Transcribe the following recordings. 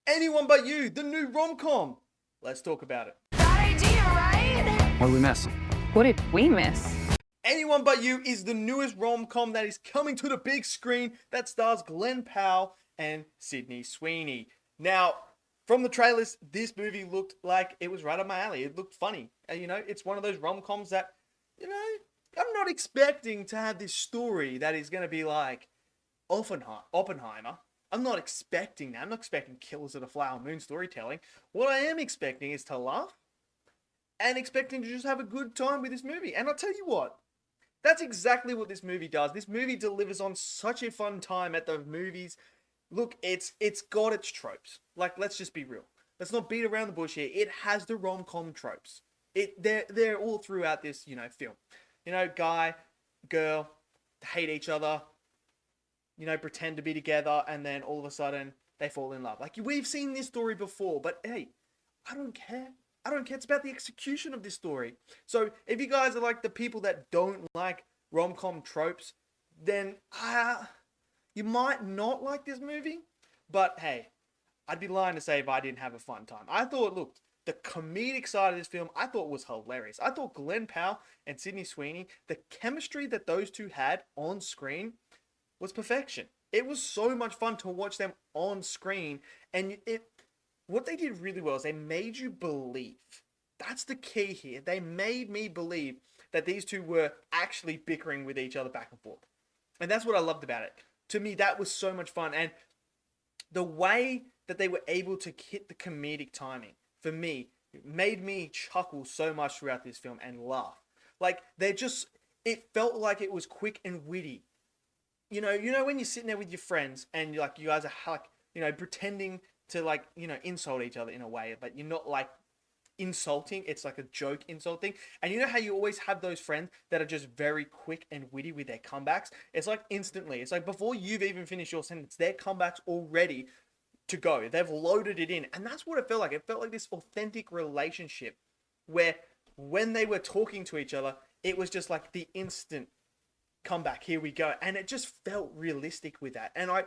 Anyone But You, the new rom-com. Let's talk about it. That idea, right? What did we miss? What did we miss? Anyone But You is the newest rom-com that is coming to the big screen that stars Glenn Powell and Sydney Sweeney. Now, from the trailers, this movie looked like it was right up my alley. It looked funny. And, it's one of those rom-coms that, I'm not expecting to have this story that is going to be like Oppenheimer. I'm not expecting that. I'm not expecting Killers of the Flower Moon storytelling. What I am expecting is to laugh and expecting to just have a good time with this movie. And I'll tell you what, that's exactly what this movie does. This movie delivers on such a fun time at the movies. Look, it's got its tropes. Like, let's just be real. Let's not beat around the bush here. It has the rom-com tropes. They're all throughout this, film. Guy, girl, hate each other, pretend to be together, and then all of a sudden they fall in love. Like, we've seen this story before, but hey, I don't care. I don't care. It's about the execution of this story. So if you guys are like the people that don't like rom-com tropes, then you might not like this movie. But hey, I'd be lying to say if I didn't have a fun time. I thought, look, the comedic side of this film, I thought was hilarious. I thought Glenn Powell and Sydney Sweeney, the chemistry that those two had on screen was perfection. It was so much fun to watch them on screen, and what they did really well is they made you believe. That's the key here. They made me believe that these two were actually bickering with each other back and forth. And that's what I loved about it. To me, that was so much fun. And the way that they were able to hit the comedic timing, for me, it made me chuckle so much throughout this film and laugh. Like, it felt like it was quick and witty. You know when you're sitting there with your friends and you guys are like, pretending to insult each other in a way, but you're not like insulting. It's like a joke insulting. And you know how you always have those friends that are just very quick and witty with their comebacks? It's like instantly. It's like before you've even finished your sentence, their comeback's already to go. They've loaded it in. And that's what it felt like. It felt like this authentic relationship where when they were talking to each other, it was just like the instant comeback, here we go. And it just felt realistic with that. And I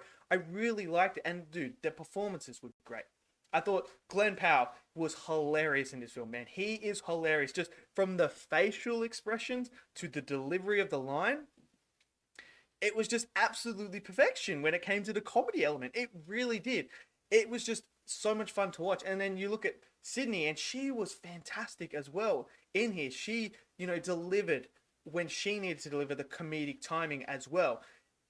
really liked it. And dude, the performances were great. I thought Glenn Powell was hilarious in this film, man. He is hilarious. Just from the facial expressions to the delivery of the line, it was just absolutely perfection when it came to the comedy element. It really did. It was just so much fun to watch. And then you look at Sydney, and she was fantastic as well in here. She, delivered when she needed to deliver the comedic timing as well.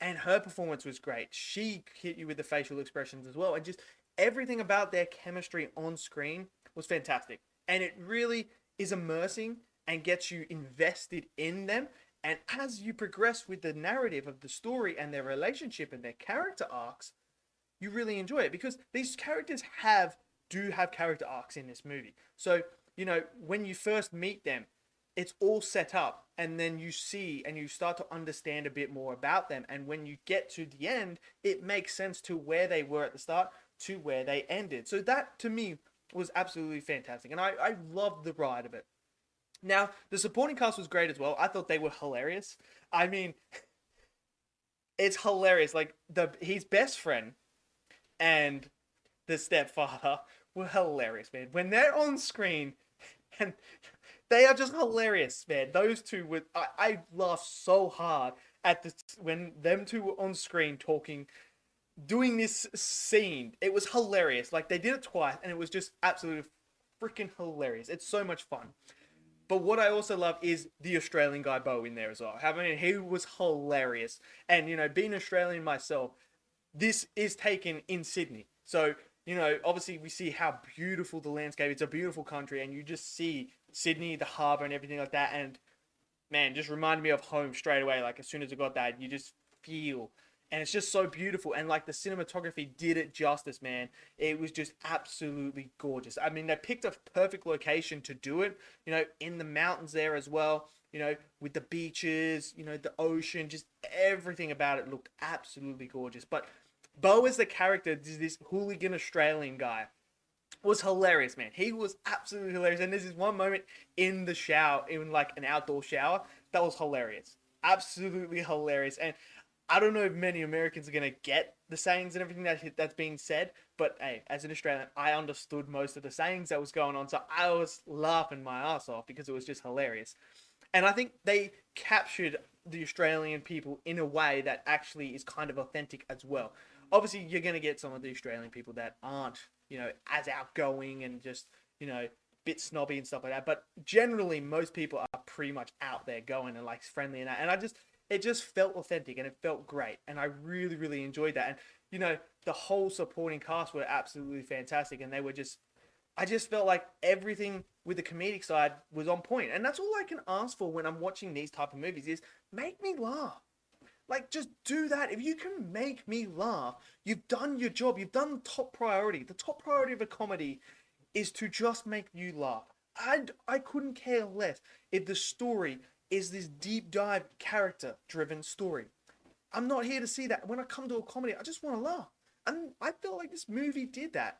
And her performance was great. She hit you with the facial expressions as well. And just everything about their chemistry on screen was fantastic. And it really is immersing and gets you invested in them. And as you progress with the narrative of the story and their relationship and their character arcs, you really enjoy it, because these characters do have character arcs in this movie. So, when you first meet them, it's all set up, and then you see and you start to understand a bit more about them. And when you get to the end, it makes sense to where they were at the start to where they ended. So that, to me, was absolutely fantastic. And I loved the ride of it. Now, the supporting cast was great as well. I thought they were hilarious. I mean, it's hilarious. Like, his best friend and the stepfather were hilarious, man. When they're on screen, and they are just hilarious, man. Those two were... I laughed so hard when them two were on screen talking, doing this scene. It was hilarious. Like, they did it twice, and it was just absolutely freaking hilarious. It's so much fun. But what I also love is the Australian guy, Bo, in there as well. I mean, he was hilarious. And, being Australian myself, this is taken in Sydney. So, obviously we see how beautiful the landscape. It's a beautiful country, and you just see Sydney, the harbour and everything like that. And, man, just reminded me of home straight away. Like, as soon as I got that, you just feel... And it's just so beautiful. And, like, the cinematography did it justice, man. It was just absolutely gorgeous. I mean, they picked a perfect location to do it, in the mountains there as well, with the beaches, the ocean, just everything about it looked absolutely gorgeous. But Bo as the character, this hooligan Australian guy, was hilarious, man. He was absolutely hilarious. And there's this one moment in the shower, in, like, an outdoor shower, that was hilarious. Absolutely hilarious. And I don't know if many Americans are going to get the sayings and everything that's being said. But hey, as an Australian, I understood most of the sayings that was going on, so I was laughing my ass off because it was just hilarious. And I think they captured the Australian people in a way that actually is kind of authentic as well. Obviously, you're going to get some of the Australian people that aren't, as outgoing and just, bit snobby and stuff like that. But generally, most people are pretty much out there going and like friendly and that. And it just felt authentic and it felt great. And I really, really enjoyed that. And, the whole supporting cast were absolutely fantastic. And I just felt like everything with the comedic side was on point. And that's all I can ask for when I'm watching these type of movies is make me laugh. Like, just do that. If you can make me laugh, you've done your job. You've done the top priority. The top priority of a comedy is to just make you laugh. I couldn't care less if the story is this deep dive character driven story. I'm not here to see that. When I come to a comedy, I just want to laugh. And I felt like this movie did that.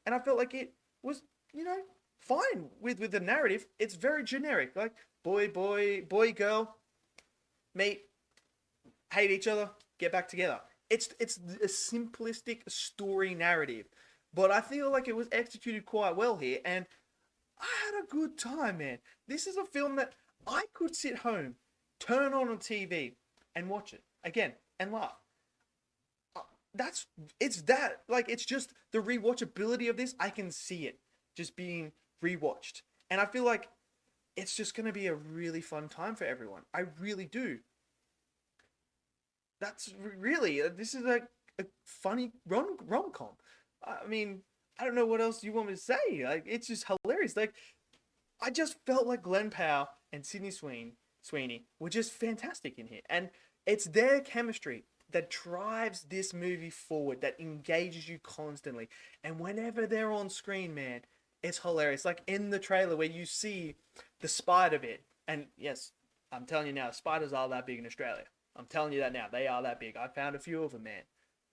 And I felt like it was, fine with the narrative. It's very generic. Like, boy, girl, meet, hate each other, get back together. It's a simplistic story narrative. But I feel like it was executed quite well here. And I had a good time, man. This is a film that I could sit home, turn on TV, and watch it again and laugh. It's just the rewatchability of this. I can see it just being rewatched. And I feel like it's just going to be a really fun time for everyone. I really do. This is a funny rom-com. I mean, I don't know what else you want me to say. Like, it's just hilarious. Like, I just felt like Glenn Powell and Sydney Sweeney were just fantastic in here. And it's their chemistry that drives this movie forward, that engages you constantly. And whenever they're on screen, man, it's hilarious. Like in the trailer where you see the spider bit. And yes, I'm telling you now, spiders are that big in Australia. I'm telling you that now. They are that big. I found a few of them, man.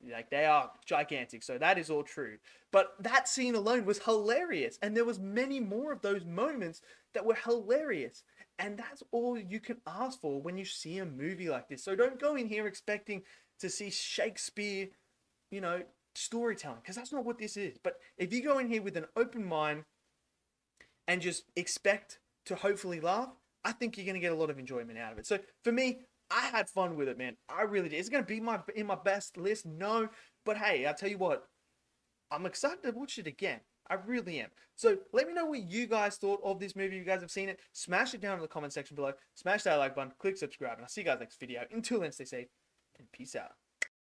Like, they are gigantic, so that is all true. But that scene alone was hilarious, and there was many more of those moments that were hilarious. And that's all you can ask for when you see a movie like this. So don't go in here expecting to see Shakespeare, storytelling, because that's not what this is. But if you go in here with an open mind and just expect to hopefully laugh, I think you're going to get a lot of enjoyment out of it. So for me, I had fun with it, man. I really did. Is it going to be in my best list? No. But hey, I'll tell you what. I'm excited to watch it again. I really am. So let me know what you guys thought of this movie. If you guys have seen it, smash it down in the comment section below. Smash that like button. Click subscribe. And I'll see you guys next video. Until then, stay safe and peace out.